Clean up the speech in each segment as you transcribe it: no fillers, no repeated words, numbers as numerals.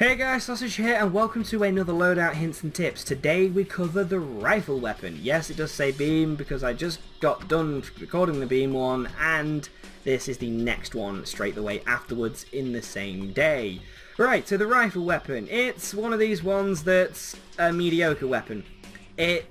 Hey guys, Sausage here and welcome to another Loadout Hints and Tips. Today we cover the rifle weapon. Yes, it does say beam because I just got done recording the beam one and this is the next one straight away afterwards in the same day. Right, so the rifle weapon. It's one of these ones that's a mediocre weapon. It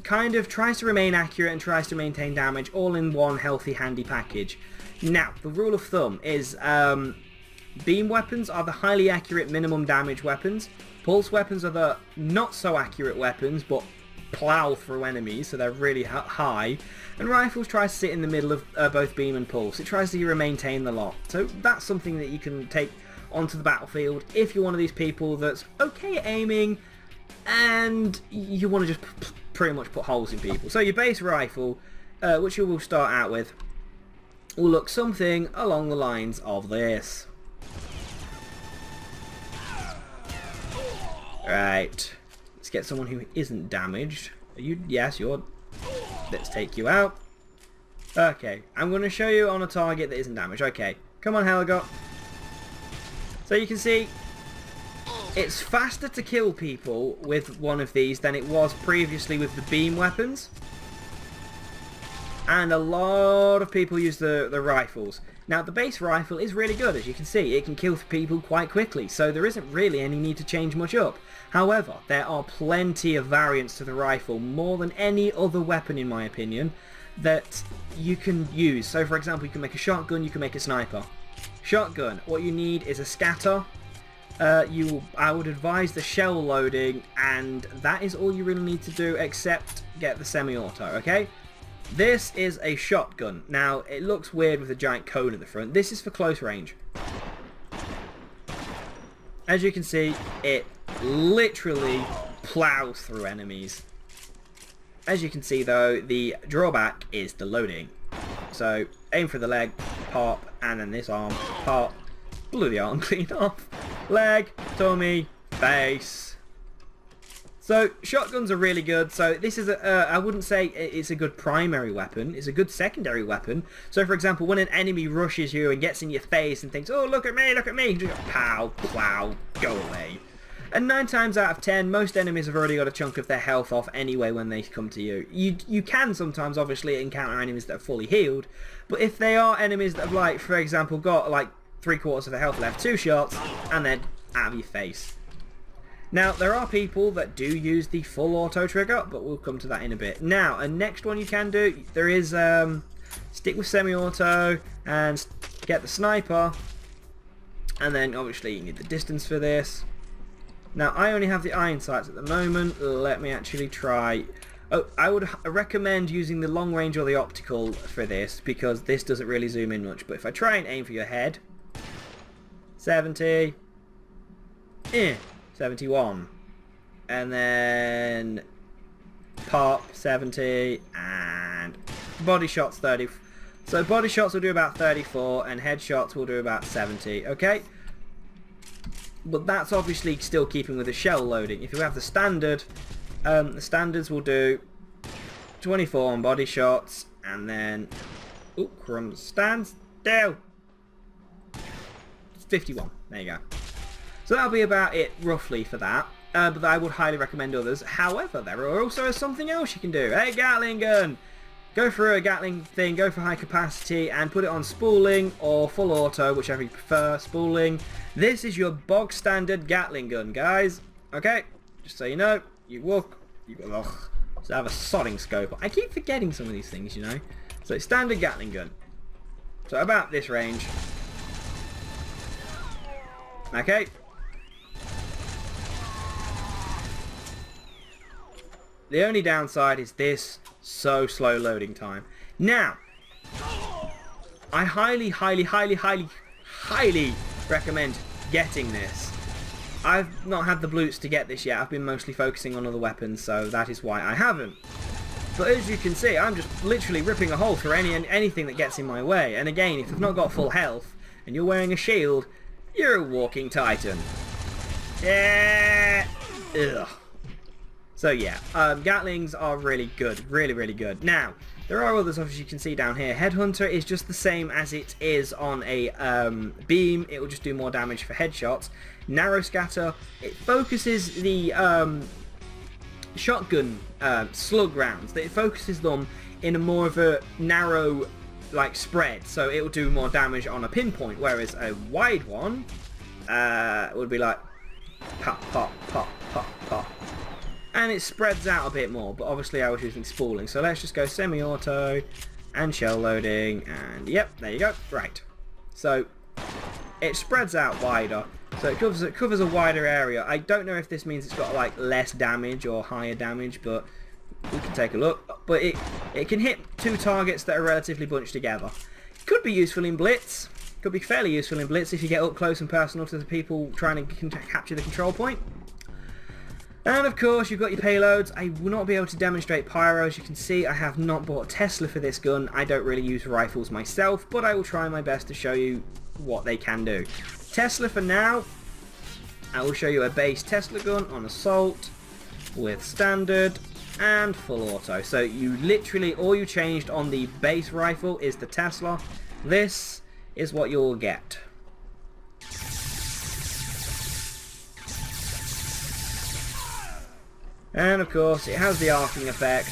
kind of tries to remain accurate and tries to maintain damage all in one healthy handy package. Now, the rule of thumb is beam weapons are the highly accurate minimum damage weapons. Pulse weapons are the not so accurate weapons but plow through enemies, so they're really high. And rifles try to sit in the middle of both beam and pulse. It tries to maintain the lot. So that's something that you can take onto the battlefield if you're one of these people that's okay at aiming and you want to just pretty much put holes in people. So your base rifle, which you will start out with, will look something along the lines of this. Right, let's get someone who isn't damaged. Are you? Yes, you're. Let's take you out. Okay, I'm going to show you on a target that isn't damaged. Okay, come on, Helga. So you can see, it's faster to kill people with one of these than it was previously with the beam weapons. And a lot of people use the rifles. Now the base rifle is really good, as you can see. It can kill people quite quickly, so there isn't really any need to change much up. However, there are plenty of variants to the rifle, more than any other weapon in my opinion, that you can use. So for example, you can make a shotgun, you can make a sniper. Shotgun, what you need is a scatter. I would advise the shell loading, and that is all you really need to do except get the semi-auto, okay? This is a shotgun. Now, it looks weird with a giant cone at the front. This is for close range. As you can see, it literally plows through enemies. As you can see though, the drawback is the loading. So, aim for the leg, pop, and then this arm, pop, blew the arm clean off. Leg, tummy, face. So shotguns are really good. So this is I wouldn't say it's a good primary weapon. It's a good secondary weapon. So for example, when an enemy rushes you and gets in your face and thinks, "Oh, look at me, look at me," just pow, plow, go away. And 9 times out of 10, most enemies have already got a chunk of their health off anyway when they come to you. You can sometimes obviously encounter enemies that are fully healed, but if they are enemies that have, like, for example, got like 3/4 of their health left, 2 shots, and they're out of your face. Now, there are people that do use the full auto trigger, but we'll come to that in a bit. Now, a next one you can do, there is stick with semi-auto and get the sniper, and then obviously you need the distance for this. Now, I only have the iron sights at the moment. Let me actually try. Oh, I would recommend using the long range or the optical for this, because this doesn't really zoom in much. But if I try and aim for your head, 70, 71, and then pop 70, and body shots 30. So body shots will do about 34 and headshots will do about 70, okay? But that's obviously still keeping with the shell loading. If you have the standard, the standards will do 24 on body shots, and then crumbs, stands down, 51. There you go. So that'll be about it roughly for that, but I would highly recommend others. However, there also is something else you can do. Hey, Gatling gun! Go for a Gatling thing, go for high capacity, and put it on spooling or full auto, whichever you prefer. Spooling. This is your bog standard Gatling gun, guys. Okay, just so you know, so have a sodding scope. I keep forgetting some of these things, you know. So standard Gatling gun. So about this range. Okay. The only downside is this so slow loading time. Now, I highly recommend getting this. I've not had the bloots to get this yet. I've been mostly focusing on other weapons, so that is why I haven't. But as you can see, I'm just literally ripping a hole through anything that gets in my way. And again, if you've not got full health and you're wearing a shield, you're a walking titan. Yeah. Ugh. So yeah, Gatlings are really good, really good. Now, There are others, as you can see down here. Headhunter is just the same as it is on a beam. It will just do more damage for headshots. Narrow Scatter, it focuses the shotgun slug rounds. It focuses them in a more of a narrow spread, so it will do more damage on a pinpoint, whereas a wide one would be like pop, pop, pop, pop, pop. And it spreads out a bit more, but obviously I was using spooling. So let's just go semi-auto and shell loading, and yep, there you go. Right. So it spreads out wider, so it covers a wider area. I don't know if this means it's got less damage or higher damage, but we can take a look. But it can hit 2 targets that are relatively bunched together. Could be useful in Blitz. Could be fairly useful in Blitz if you get up close and personal to the people trying to capture the control point. And of course you've got your payloads. I will not be able to demonstrate pyro. As you can see, I have not bought Tesla for this gun. I don't really use rifles myself, but I will try my best to show you what they can do. Tesla for now. I will show you a base Tesla gun on assault with standard and full auto. So you literally, all you changed on the base rifle is the Tesla. This is what you'll get. And of course it has the arcing effect.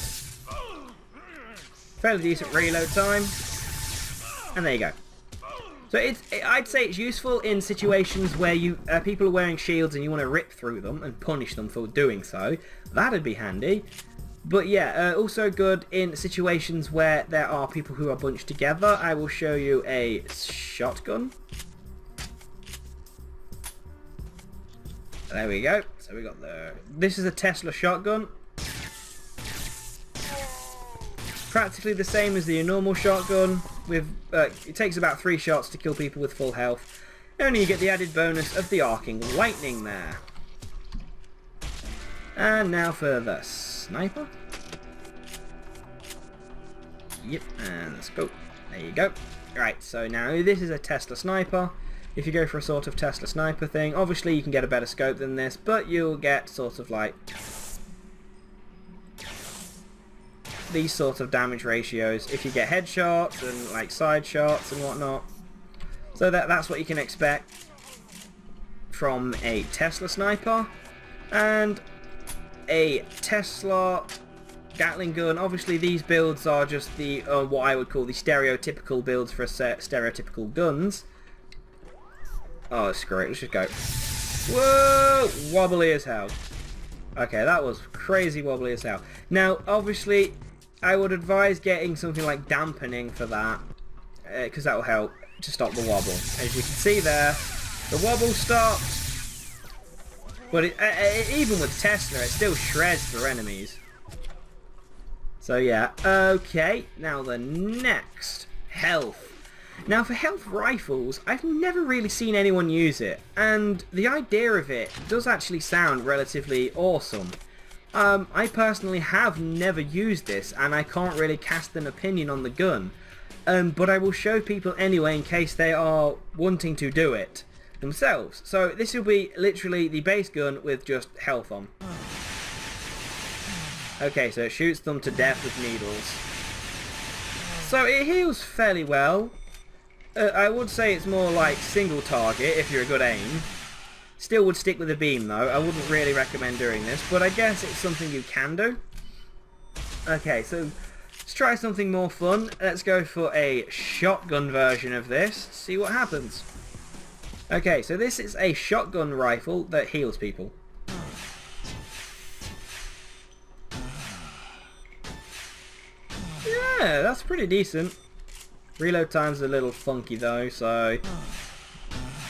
Fairly decent reload time. And there you go. So I'd say it's useful in situations where people are wearing shields and you want to rip through them and punish them for doing so. That'd be handy. But yeah, also good in situations where there are people who are bunched together. I will show you a shotgun. There we go. So we got this is a Tesla shotgun. Practically the same as the normal shotgun. With it takes about 3 shots to kill people with full health. Only you get the added bonus of the arcing lightning there. And now for the sniper. Yep, and let's go. There you go. Right, so now this is a Tesla sniper. If you go for a sort of Tesla sniper thing, obviously you can get a better scope than this, but you'll get sort of these sort of damage ratios if you get headshots and side shots and whatnot. So that's what you can expect from a Tesla sniper. And a Tesla Gatling gun. Obviously these builds are just the what I would call the stereotypical builds for stereotypical guns. Oh, screw it, let's just go. Whoa! Wobbly as hell. Okay, that was crazy wobbly as hell. Now, obviously, I would advise getting something like dampening for that, because that will help to stop the wobble. As you can see there, the wobble stopped. But even with Tesla, it still shreds through enemies. So yeah, okay, now the next, health. Now for health rifles, I've never really seen anyone use it, and the idea of it does actually sound relatively awesome. I personally have never used this, and I can't really cast an opinion on the gun, but I will show people anyway in case they are wanting to do it themselves. So this will be literally the base gun with just health on. Okay, so it shoots them to death with needles. So it heals fairly well. I would say it's more like single target if you're a good aim. Still would stick with a beam though. I wouldn't really recommend doing this, but I guess it's something you can do. Okay, so let's try something more fun. Let's go for a shotgun version of this. See what happens. Okay, so this is a shotgun rifle that heals people. Yeah, that's pretty decent. Reload time's a little funky though, so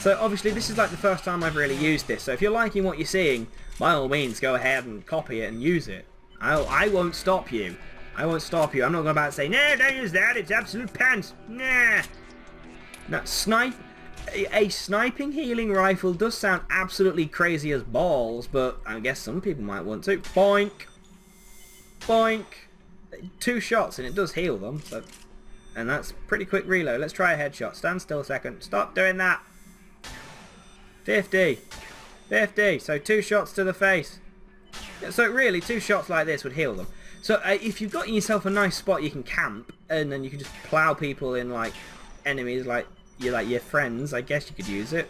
obviously this is like the first time I've really used this, so if you're liking what you're seeing, by all means go ahead and copy it and use it. I won't stop you. I won't stop you. I'm not going about to say, no, don't use that, it's absolute pants. Nah. Now, a sniping healing rifle does sound absolutely crazy as balls, but I guess some people might want to. Boink. Boink. 2 shots and it does heal them, so... And that's pretty quick reload. Let's try a headshot. Stand still a second. Stop doing that. 50. 50. So 2 shots to the face. So really, 2 shots like this would heal them. So if you've got yourself a nice spot, you can camp, and then you can just plow people in like enemies, like your friends. I guess you could use it.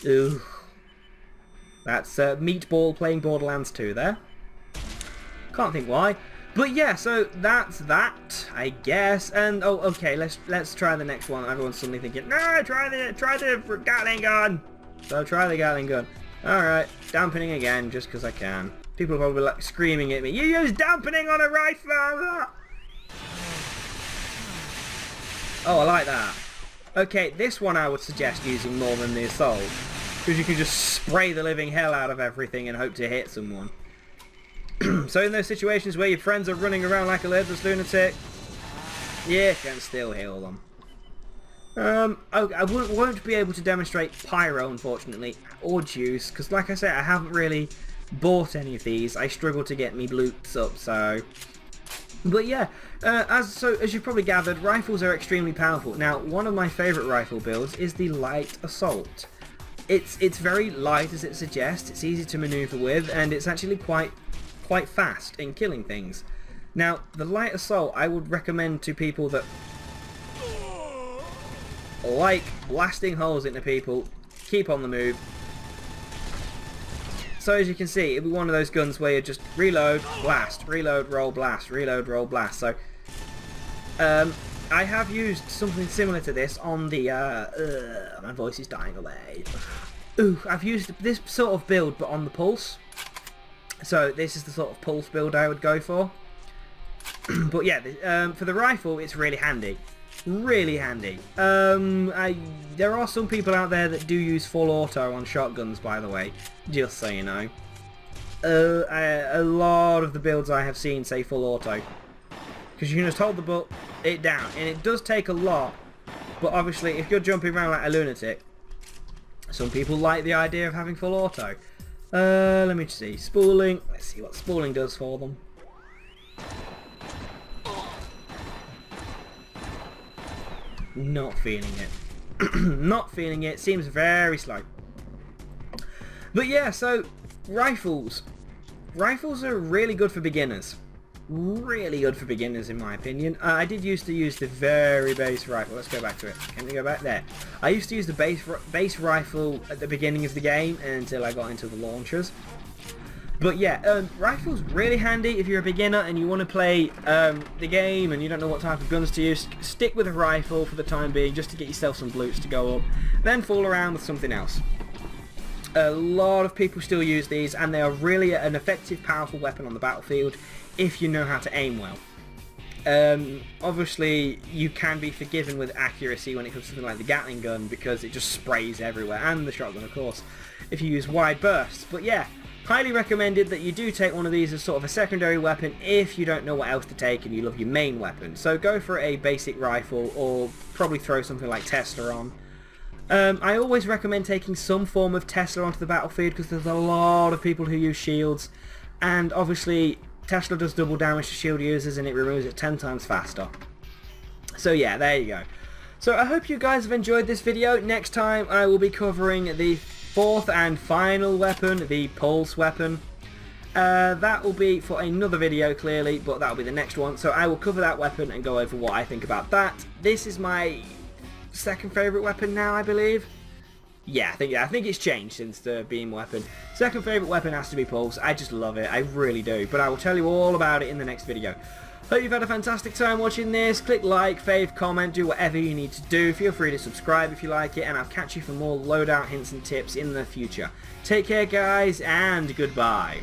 Ooh, that's Meatball playing Borderlands 2 there. Can't think why, but yeah. So that's that, I guess. And oh, okay, let's try the next one. Everyone's suddenly thinking, no, try the Gatling gun. So try the Gatling gun. All right, dampening again, just because I can. People are probably like screaming at me, you use dampening on a rifle! Oh, I like that. Okay, this one I would suggest using more than the assault, because you can just spray the living hell out of everything and hope to hit someone. So in those situations where your friends are running around like a legless lunatic, you can still heal them. I won't be able to demonstrate pyro, unfortunately, or juice, because like I said, I haven't really bought any of these. I struggle to get me bloops up, so... But yeah, as you've probably gathered, rifles are extremely powerful. Now, one of my favourite rifle builds is the light assault. It's very light, as it suggests, it's easy to manoeuvre with, and it's actually quite fast in killing things. Now, the light assault I would recommend to people that like blasting holes into people, keep on the move. So as you can see, it'll be one of those guns where you just reload, blast, reload, roll, blast, reload, roll, blast. So I have used something similar to this on the my voice is dying away. Ooh, I've used this sort of build but on the pulse. So this is the sort of pulse build I would go for. But yeah, for the rifle, it's really handy. Really handy. There are some people out there that do use full auto on shotguns, by the way, just so you know. A lot of the builds I have seen say full auto, because you can just hold it down, and it does take a lot, but obviously if you're jumping around like a lunatic, some people like the idea of having full auto. Let me see, spooling, let's see what spooling does for them. Not feeling it. Not feeling it. Seems very slow. But yeah, so rifles. Rifles are really good for beginners. Really good for beginners, in my opinion. I did used to use the very base rifle. Let's go back to it. Can we go back there? I used to use the base rifle at the beginning of the game until I got into the launchers. But yeah, rifles really handy if you're a beginner and you want to play the game and you don't know what type of guns to use. Stick with a rifle for the time being just to get yourself some bloops to go up. Then fool around with something else. A lot of people still use these, and they are really an effective, powerful weapon on the battlefield if you know how to aim well. Obviously, you can be forgiven with accuracy when it comes to something like the Gatling gun because it just sprays everywhere, and the shotgun, of course, if you use wide bursts. But yeah, highly recommended that you do take one of these as sort of a secondary weapon if you don't know what else to take and you love your main weapon. So go for a basic rifle, or probably throw something like Tesla on. I always recommend taking some form of Tesla onto the battlefield because there's a lot of people who use shields, and obviously Tesla does double damage to shield users and it removes it 10 times faster. So yeah, there you go. So I hope you guys have enjoyed this video. Next time I will be covering the fourth and final weapon, the pulse weapon. That will be for another video clearly, but that will be the next one. So I will cover that weapon and go over what I think about that. This is my second favourite weapon now, I believe. Yeah, I think it's changed since the beam weapon. Second favourite weapon has to be pulse. I just love it, I really do. But I will tell you all about it in the next video. Hope you've had a fantastic time watching this. Click like, fave, comment, do whatever you need to do. Feel free to subscribe if you like it, and I'll catch you for more loadout hints and tips in the future. Take care guys, and goodbye.